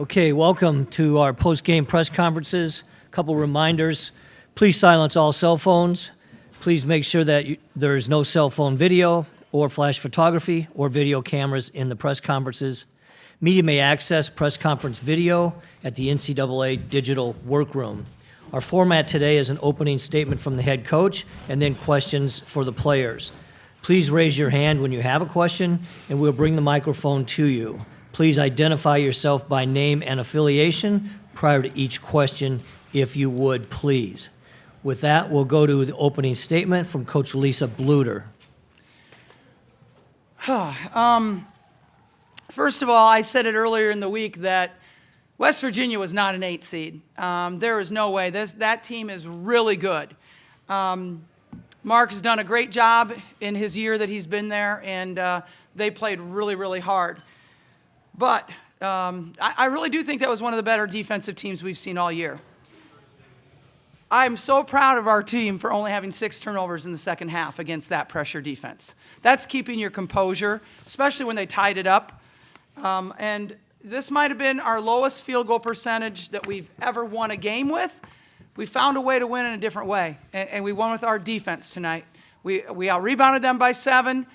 Okay, welcome to our post-game press conferences. A couple reminders. Please silence all cell phones. Please make sure that there is no cell phone video or flash photography or video cameras in the press conferences. Media may access press conference video at the NCAA digital workroom. Our format today is an opening statement from the head coach and then questions for the players. Please raise your hand when you have a question, and we'll bring the microphone to you. Please identify yourself by name and affiliation prior to each question, if you would, please. With that, we'll go to the opening statement from Coach Lisa Bluter. First of all, I said it earlier in the week that West Virginia was not an 8 seed. There is no way. That team is really good. Mark has done a great job in his year that he's been there, and they played really, really hard. But I really do think that was one of the better defensive teams we've seen all year. I'm so proud of our team for only having 6 turnovers in the second half against that pressure defense. That's keeping your composure, especially when they tied it up. And this might have been our lowest field goal percentage that we've ever won a game with. We found a way to win in a different way, and we won with our defense tonight. We out-rebounded them by 7.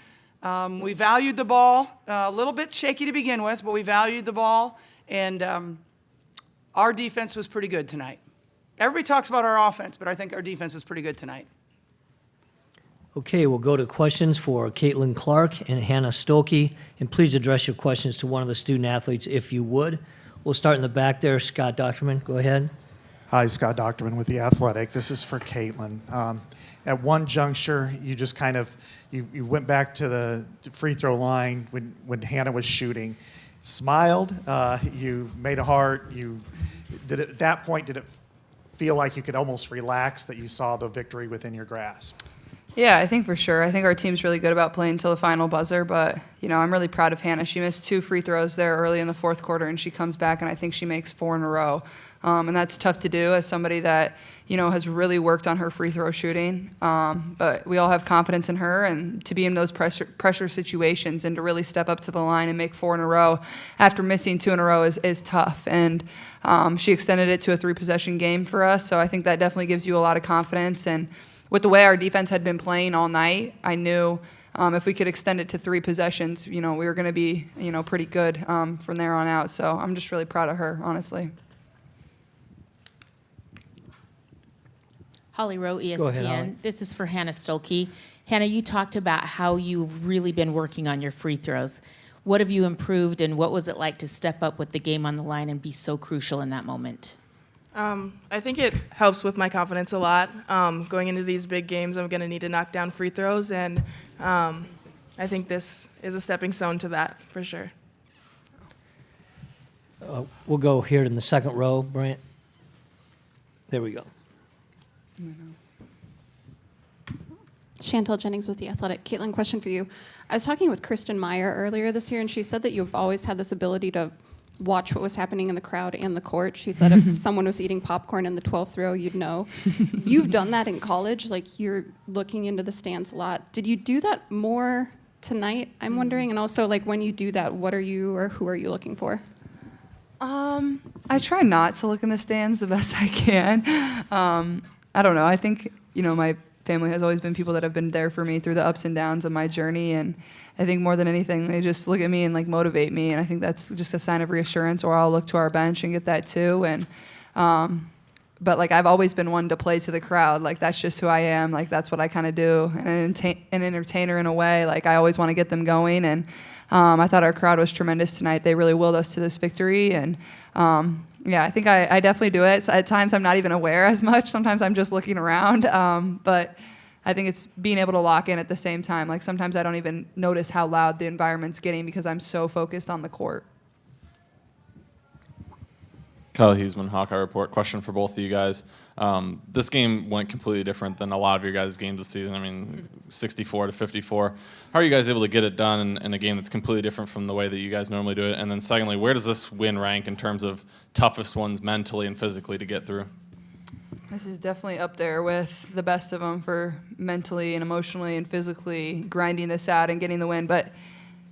We valued the ball, a little bit shaky to begin with, but we valued the ball, and our defense was pretty good tonight. Everybody talks about our offense, but I think our defense was pretty good tonight. Okay, we'll go to questions for Caitlin Clark and Hannah Stolke, and please address your questions to one of the student athletes if you would. We'll start in the back there. Scott Docterman, go ahead. Hi, Scott Docterman with The Athletic. This is for Caitlin. At one juncture, you just kind of, you went back to the free throw line when Hannah was shooting, smiled, you made a heart, at that point, did it feel like you could almost relax that you saw the victory within your grasp? Yeah, I think for sure. I think our team's really good about playing until the final buzzer, but, I'm really proud of Hannah. She missed 2 free throws there early in the fourth quarter, and she comes back, and I think she makes 4 in a row. And that's tough to do as somebody that, has really worked on her free throw shooting. But we all have confidence in her, and to be in those pressure situations and to really step up to the line and make 4 in a row after missing 2 in a row is tough. And she extended it to a 3-possession game for us, so I think that definitely gives you a lot of confidence. And with the way our defense had been playing all night, I knew if we could extend it to 3 possessions, we were going to be, pretty good from there on out. So I'm just really proud of her, honestly. Holly Rowe, ESPN. Go ahead, Holly. This is for Hannah Stolke. Hannah, you talked about how you've really been working on your free throws. What have you improved, and what was it like to step up with the game on the line and be so crucial in that moment? I think it helps with my confidence a lot. Going into these big games, I'm going to need to knock down free throws, and I think this is a stepping stone to that for sure. We'll go here in the second row, Brant. There we go. Chantel Jennings with The Athletic. Caitlin, question for you. I was talking with Kristen Meyer earlier this year, and she said that you've always had this ability to watch what was happening in the crowd and the court. She said if someone was eating popcorn in the 12th row, you'd know. You've done that in college. Like, you're looking into the stands a lot. Did you do that more tonight, I'm wondering? And also, like, when you do that, what are you or who are you looking for? I try not to look in the stands the best I can. I don't know. I think, my family has always been people that have been there for me through the ups and downs of my journey. And I think more than anything, they just look at me and, motivate me. And I think that's just a sign of reassurance, or I'll look to our bench and get that too. And, but, I've always been one to play to the crowd. That's just who I am. That's what I kind of do. And an entertainer in a way. I always want to get them going. And I thought our crowd was tremendous tonight. They really willed us to this victory. And, yeah, I think I definitely do it. So at times I'm not even aware as much. Sometimes I'm just looking around. But I think it's being able to lock in at the same time. Sometimes I don't even notice how loud the environment's getting because I'm so focused on the court. Kyle Huesman, Hawkeye Report. Question for both of you guys. This game went completely different than a lot of your guys' games this season. 64 to 54. How are you guys able to get it done in a game that's completely different from the way that you guys normally do it? And then secondly, where does this win rank in terms of toughest ones mentally and physically to get through? This is definitely up there with the best of them for mentally and emotionally and physically grinding this out and getting the win. But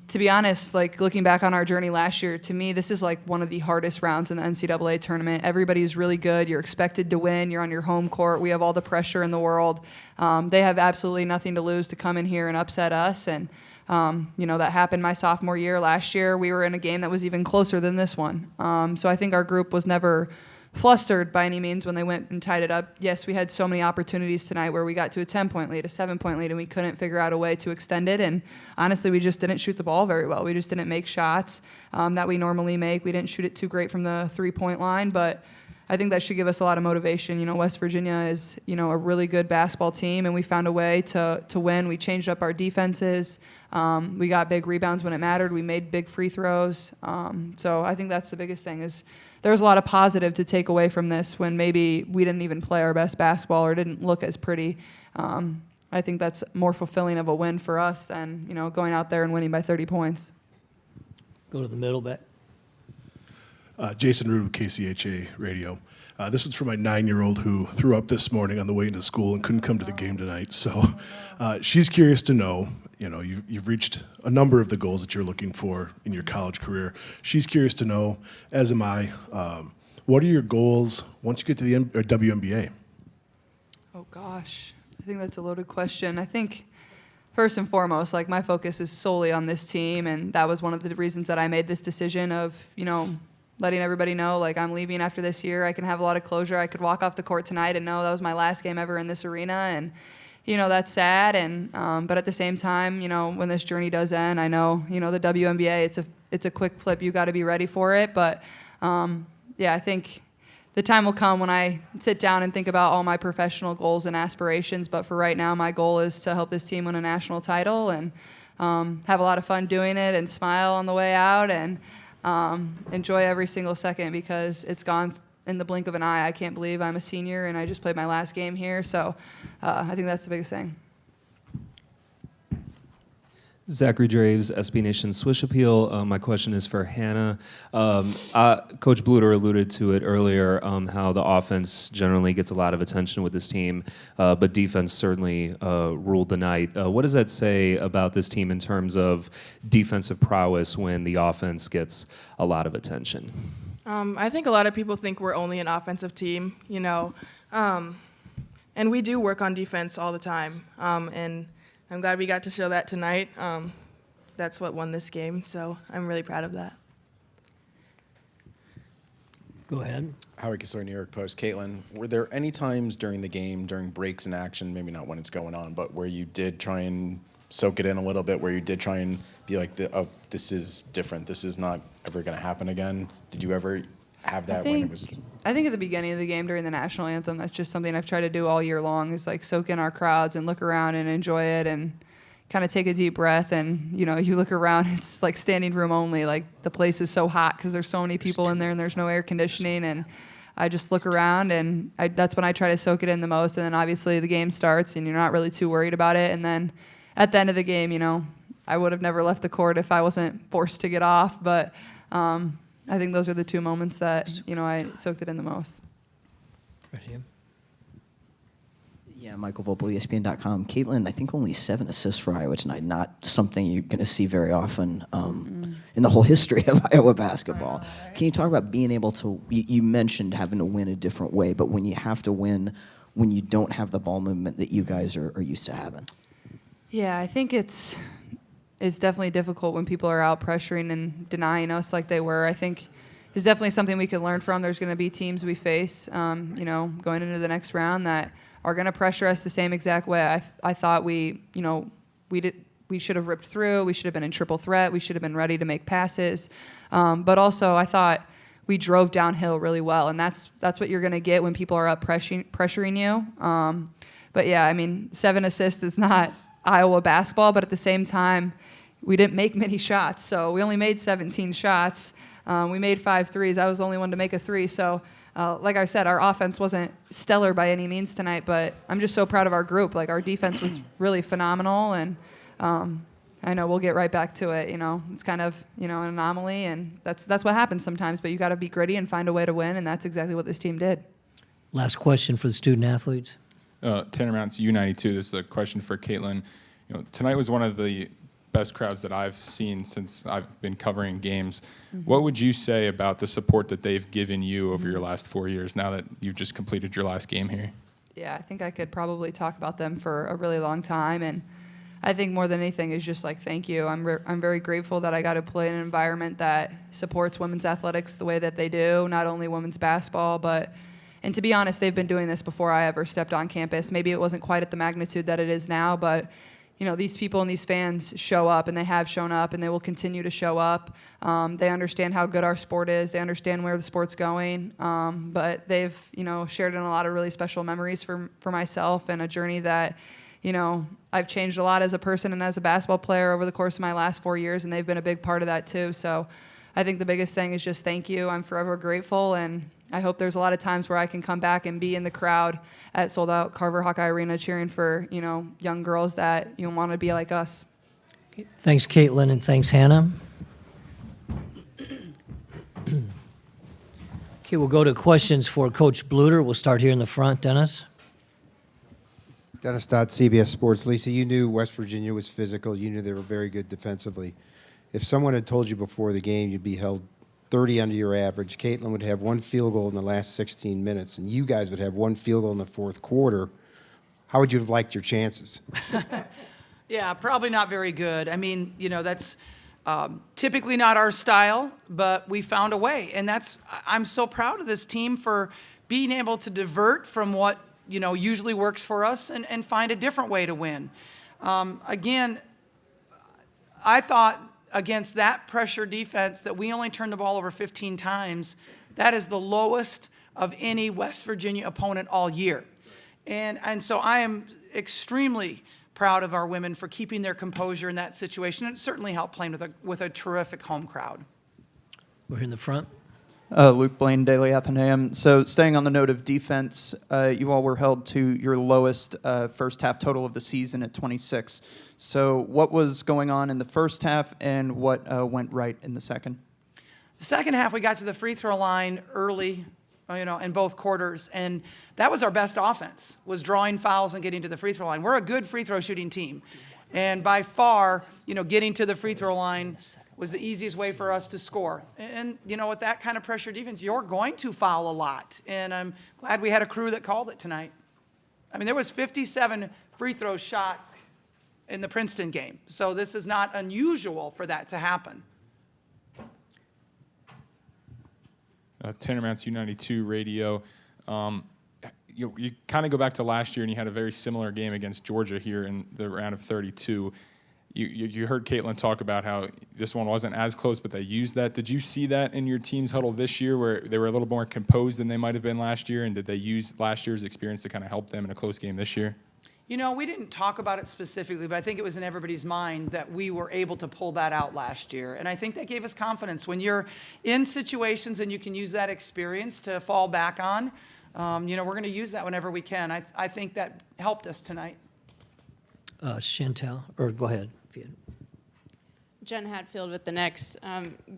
to be honest, like looking back on our journey last year, to me, this is like one of the hardest rounds in the NCAA tournament. Everybody's really good. You're expected to win. You're on your home court. We have all the pressure in the world. They have absolutely nothing to lose to come in here and upset us. And, that happened my sophomore year. Last year, we were in a game that was even closer than this one. So I think our group was never flustered by any means when they went and tied it up. Yes, we had so many opportunities tonight where we got to a 10-point lead, a 7-point lead, and we couldn't figure out a way to extend it. And honestly, we just didn't shoot the ball very well. We just didn't make shots that we normally make. We didn't shoot it too great from the 3-point line, but I think that should give us a lot of motivation. West Virginia is, a really good basketball team, and we found a way to win. We changed up our defenses. We got big rebounds when it mattered. We made big free throws. So I think that's the biggest thing is there's a lot of positive to take away from this when maybe we didn't even play our best basketball or didn't look as pretty. I think that's more fulfilling of a win for us than, going out there and winning by 30 points. Go to the middle, Beck. Jason Root with KCHA Radio. This was for my 9-year-old who threw up this morning on the way into school and couldn't come to the game tonight. So she's curious to know, you've reached a number of the goals that you're looking for in your college career. She's curious to know, as am I, what are your goals once you get to the WNBA? Oh, gosh. I think that's a loaded question. I think first and foremost, my focus is solely on this team, and that was one of the reasons that I made this decision of, letting everybody know, I'm leaving after this year. I can have a lot of closure. I could walk off the court tonight and know that was my last game ever in this arena, and, that's sad. And but at the same time, when this journey does end, I know, the WNBA, it's a quick flip. You got to be ready for it. But I think the time will come when I sit down and think about all my professional goals and aspirations. But for right now, my goal is to help this team win a national title and have a lot of fun doing it and smile on the way out and enjoy every single second because it's gone in the blink of an eye. I can't believe I'm a senior and I just played my last game here. So I think that's the biggest thing. Zachary Draves, SB Nation Swish Appeal. My question is for Hannah. Coach Bluter alluded to it earlier, how the offense generally gets a lot of attention with this team, but defense certainly ruled the night. What does that say about this team in terms of defensive prowess when the offense gets a lot of attention? I think a lot of people think we're only an offensive team, and we do work on defense all the time, and I'm glad we got to show that tonight. That's what won this game, so I'm really proud of that. Go ahead. Howard Kessler, New York Post. Caitlin, were there any times during the game, during breaks in action, maybe not when it's going on, but where you did try and soak it in a little bit, where you did try and be like, this is different, this is not ever going to happen again? Did you ever have that when it was... I think at the beginning of the game during the national anthem, that's just something I've tried to do all year long is soak in our crowds and look around and enjoy it and kind of take a deep breath. And, you look around, it's like standing room only. The place is so hot because there's so many people in there and there's no air conditioning. And I just look around and that's when I try to soak it in the most. And then obviously the game starts and you're not really too worried about it. And then at the end of the game, I would have never left the court if I wasn't forced to get off. But, I think those are the two moments that, I soaked it in the most. Right here. Yeah, Michael Vopel, ESPN.com. Caitlin, I think only 7 assists for Iowa tonight. Not something you're going to see very often in the whole history of Iowa basketball. Can you talk about being able to, you mentioned having to win a different way, but when you have to win, when you don't have the ball movement that you guys are used to having? Yeah, I think it's definitely difficult when people are out pressuring and denying us like they were. I think it's definitely something we can learn from. There's going to be teams we face, going into the next round that are going to pressure us the same exact way. I thought we should have ripped through. We should have been in triple threat. We should have been ready to make passes. But also, I thought we drove downhill really well, and that's what you're going to get when people are up pressuring you. But yeah, 7 assists is not Iowa basketball, but at the same time, we didn't make many shots, so we only made 17 shots. We made 5 threes. I was the only one to make a 3. So, like I said, our offense wasn't stellar by any means tonight, but I'm just so proud of our group. Our defense was really phenomenal, and I know we'll get right back to it. It's kind of an anomaly, and that's what happens sometimes. But you got to be gritty and find a way to win, and that's exactly what this team did. Last question for the student athletes. Tanner Mounts, U92. This is a question for Caitlin. Tonight was one of the best crowds that I've seen since I've been covering games. What would you say about the support that they've given you over your last 4 years, now that you've just completed your last game here? Yeah, I think I could probably talk about them for a really long time, and I think more than anything is just like thank you. I'm very grateful that I got to play in an environment that supports women's athletics the way that they do, not only women's basketball, and to be honest, they've been doing this before I ever stepped on campus. Maybe it wasn't quite at the magnitude that it is now, but you know, these people and these fans show up, and they have shown up, and they will continue to show up. They understand how good our sport is. They understand where the sport's going. But they've, you know, shared in a lot of really special memories for myself, and a journey that, you know, I've changed a lot as a person and as a basketball player over the course of my last 4 years, and they've been a big part of that too. So I think the biggest thing is just thank you. I'm forever grateful, and I hope there's a lot of times where I can come back and be in the crowd at sold-out Carver Hawkeye Arena cheering for, you know, young girls that, you know, want to be like us. Thanks, Caitlin, and thanks, Hannah. Okay, we'll go to questions for Coach Bluter. We'll start here in the front. Dennis? Dennis Dodd, CBS Sports. Lisa, you knew West Virginia was physical. You knew they were very good defensively. If someone had told you before the game you'd be held 30 under your average, Caitlin would have one field goal in the last 16 minutes, and you guys would have one field goal in the fourth quarter, how would you have liked your chances? Yeah, probably not very good. I mean, you know, that's typically not our style, but we found a way. And I'm so proud of this team for being able to divert from what, you know, usually works for us and find a different way to win. Again, I thought against that pressure defense that we only turned the ball over 15 times. That is the lowest of any West Virginia opponent all year. And so I am extremely proud of our women for keeping their composure in that situation. And it certainly helped playing with a terrific home crowd. We're in the front. Luke Blaine, Daily Athenaeum. So staying on the note of defense, you all were held to your lowest first half total of the season at 26. So what was going on in the first half, and what went right in the second? The second half, we got to the free throw line early, you know, in both quarters, and that was our best offense, was drawing fouls and getting to the free throw line. We're a good free throw shooting team, and by far, you know, getting to the free throw line was the easiest way for us to score. And, you know, with that kind of pressure defense, you're going to foul a lot. And I'm glad we had a crew that called it tonight. I mean, there was 57 free throws shot in the Princeton game. So this is not unusual for that to happen. Tanner Mounts, U92 Radio. You kind of go back to last year, and you had a very similar game against Georgia here in the round of 32. You heard Caitlin talk about how this one wasn't as close, but they used that. Did you see that in your team's huddle this year, where they were a little more composed than they might have been last year? And did they use last year's experience to kind of help them in a close game this year? You know, we didn't talk about it specifically, but I think it was in everybody's mind that we were able to pull that out last year. And I think that gave us confidence. When you're in situations and you can use that experience to fall back on, you know, we're going to use that whenever we can. I think that helped us tonight. Chantel, or go ahead. Jen Hatfield with the Next.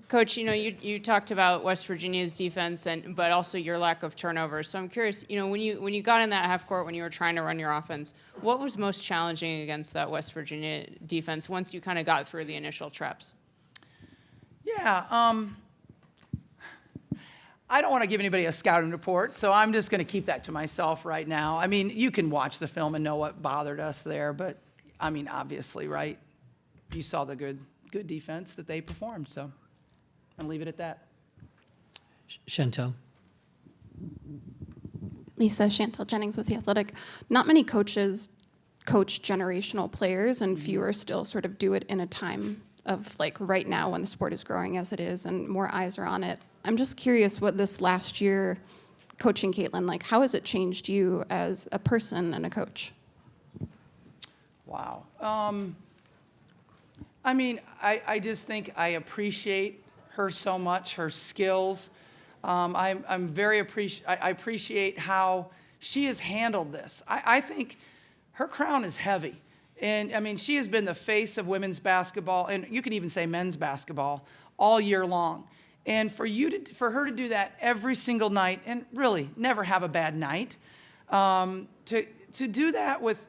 Coach, you know, you talked about West Virginia's defense, but also your lack of turnovers. So I'm curious, you know, when you got in that half court, when you were trying to run your offense, what was most challenging against that West Virginia defense once you kind of got through the initial traps? Yeah, I don't want to give anybody a scouting report, so I'm just going to keep that to myself right now. I mean, you can watch the film and know what bothered us there, but I mean, obviously, right? You saw the good defense that they performed, so I'll leave it at that. Chantel. Lisa, Chantel Jennings with The Athletic. Not many coaches coach generational players, and fewer still sort of do it in a time of like right now when the sport is growing as it is and more eyes are on it. I'm just curious what this last year coaching Caitlin, like how has it changed you as a person and a coach? Wow. I mean, I just think I appreciate her so much, her skills. I appreciate how she has handled this. I think her crown is heavy. And, I mean, she has been the face of women's basketball, and you can even say men's basketball, all year long. And for her to do that every single night, and really never have a bad night, to to do that with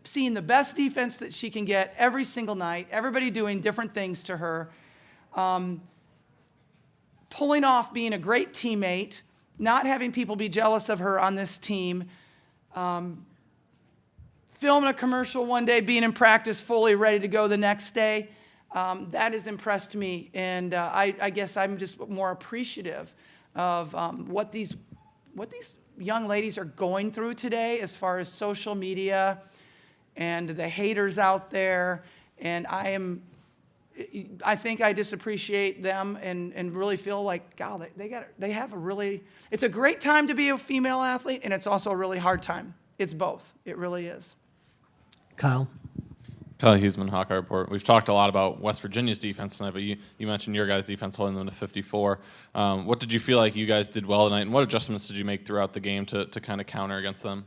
seeing the best defense that she can get every single night, everybody doing different things to her, pulling off being a great teammate, not having people be jealous of her on this team, filming a commercial one day, being in practice fully ready to go the next day, that has impressed me. And I guess I'm just more appreciative of what these young ladies are going through today as far as social media and the haters out there. And I think I just appreciate them and really feel like, God, they have a really, it's a great time to be a female athlete, and it's also a really hard time. It's both. It really is. Kyle? Kyle Huseman, Hawkeye Report. We've talked a lot about West Virginia's defense tonight, but you mentioned your guys' defense holding them to 54. What did you feel like you guys did well tonight, and what adjustments did you make throughout the game to kind of counter against them?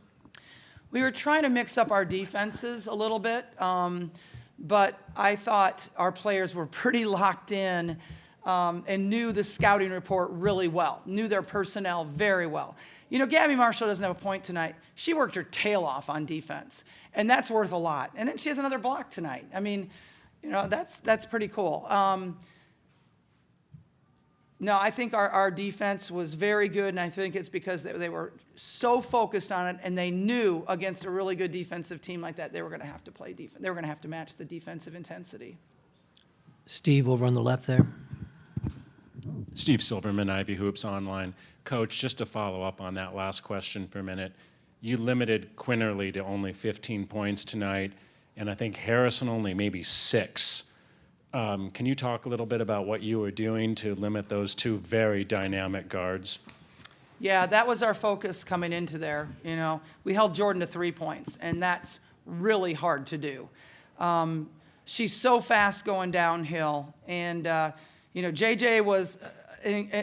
We were trying to mix up our defenses a little bit, but I thought our players were pretty locked in and knew the scouting report really well, knew their personnel very well. You know, Gabby Marshall doesn't have a point tonight. She worked her tail off on defense, and that's worth a lot. And then she has another block tonight. I mean, you know, that's pretty cool. No, I think our defense was very good, and I think it's because they were so focused on it, and they knew against a really good defensive team like that, they were going to have to play defense. They were going to have to match the defensive intensity. Steve, over on the left there. Steve Silverman, Ivy Hoops Online. Coach, just to follow up on that last question for a minute, you limited Quinterly to only 15 points tonight, and I think Harrison only maybe 6. Can you talk a little bit about what you were doing to limit those two very dynamic guards? Yeah, that was our focus coming into there. You know, we held Jordan to 3 points, and that's really hard to do. She's so fast going downhill, and you know, JJ was.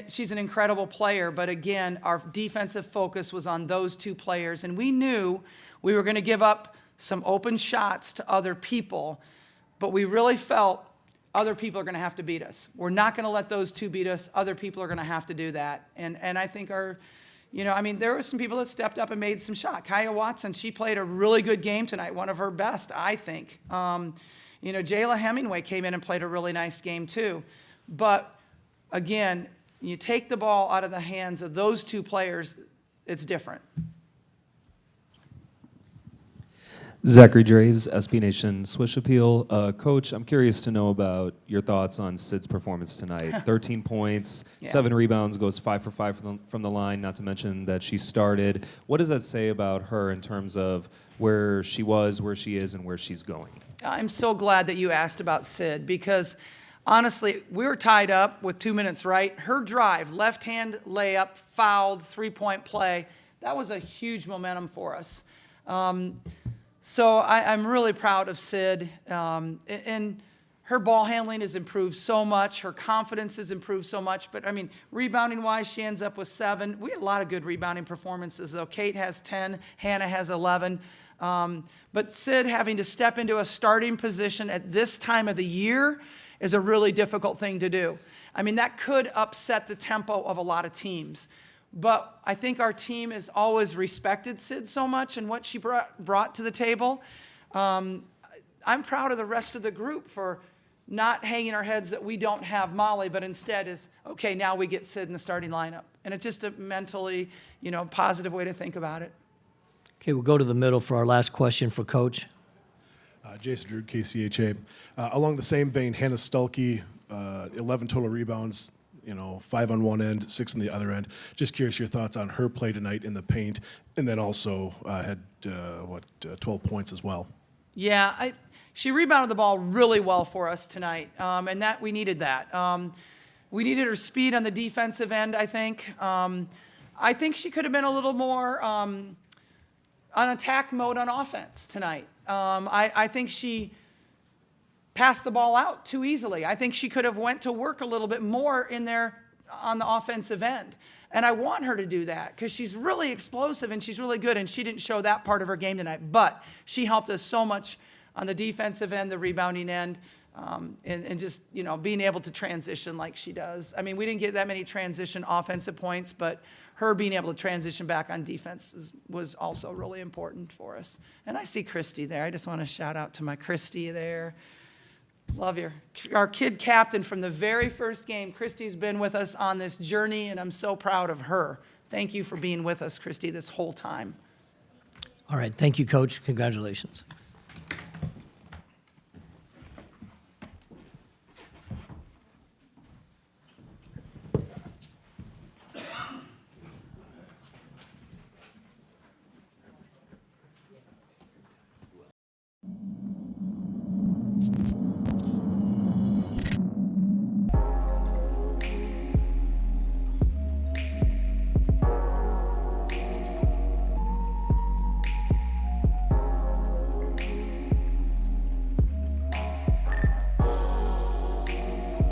She's an incredible player, but again, our defensive focus was on those two players, and we knew we were going to give up some open shots to other people, but we really felt other people are going to have to beat us. We're not going to let those two beat us. Other people are going to have to do that, and I think you know, I mean, there were some people that stepped up and made some shots. Kaya Watson, she played a really good game tonight, one of her best, I think. You know, Jayla Hemingway came in and played a really nice game too, but again, you take the ball out of the hands of those two players, it's different. Zachary Draves, SB Nation Swish Appeal. Coach, I'm curious to know about your thoughts on Sid's performance tonight. 13 points, 7 rebounds, goes 5 for 5 from the line, not to mention that she started. What does that say about her in terms of where she was, where she is, and where she's going? I'm so glad that you asked about Sid because honestly, we were tied up with 2 minutes, right? Her drive, left-hand layup, fouled, three-point play, that was a huge momentum for us. So I'm really proud of Sid. And her ball handling has improved so much. Her confidence has improved so much. But, I mean, rebounding-wise, she ends up with 7. We had a lot of good rebounding performances, though. Kate has 10. Hannah has 11. But Sid having to step into a starting position at this time of the year is a really difficult thing to do. I mean, that could upset the tempo of a lot of teams. But I think our team has always respected Sid so much and what she brought to the table. I'm proud of the rest of the group for not hanging our heads that we don't have Molly, but instead is, okay, now we get Sid in the starting lineup. And it's just a mentally, you know, positive way to think about it. Okay, we'll go to the middle for our last question for Coach. Jason Drew, KCHA. Along the same vein, Hannah Stuelke, 11 total rebounds, you know, 5 on one end, 6 on the other end. Just curious your thoughts on her play tonight in the paint, and then also had 12 points as well. Yeah, she rebounded the ball really well for us tonight, and that we needed that. We needed her speed on the defensive end, I think. I think she could have been a little more on attack mode on offense tonight. I think she passed the ball out too easily. I think she could have went to work a little bit more in there on the offensive end. And I want her to do that because she's really explosive and she's really good, and she didn't show that part of her game tonight. But she helped us so much on the defensive end, the rebounding end. And just, being able to transition like she does. I mean, we didn't get that many transition offensive points, but her being able to transition back on defense was also really important for us. And I see Christy there. I just want to shout out to my Christy there. Love our kid captain from the very first game. Christy's been with us on this journey, and I'm so proud of her. Thank you for being with us, Christy, this whole time. All right. Thank you, Coach. Congratulations.